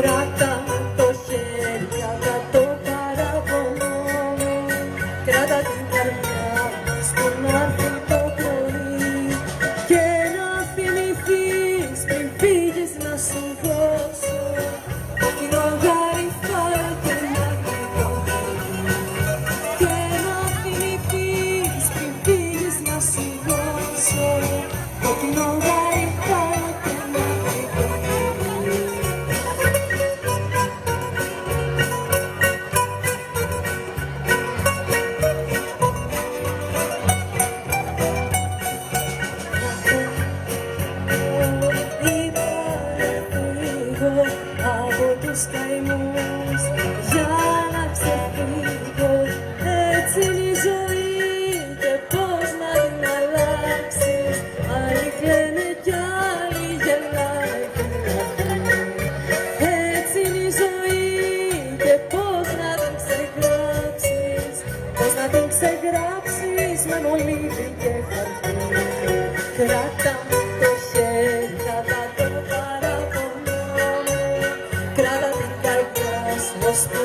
Κράτα το χέρι, κράτα το παραπονό μου, κράτα την καρδιά στο να έρθει το πρωί και να θυμηθείς πριν φύγεις να σου δώσω κόκκινο γαριφάλα και ένα γλυκό και να θυμηθείς πριν φύγεις να σου δώσω κόκκινο γαριφάλα και ένα γλυκό. Από τους καημούς για να ξεφύγω, έτσι είναι η ζωή και πώς να την αλλάξεις, άλλοι κλαίνε κι άλλοι γελάνε έτσι είναι η ζωή και πώς να την ξεγράψεις, πώς να την ξεγράψεις με μολύβι και χαρτί. Κράτα το χέρι, κράτα το παραπονό, κράτα την καρδιά σου ώσπου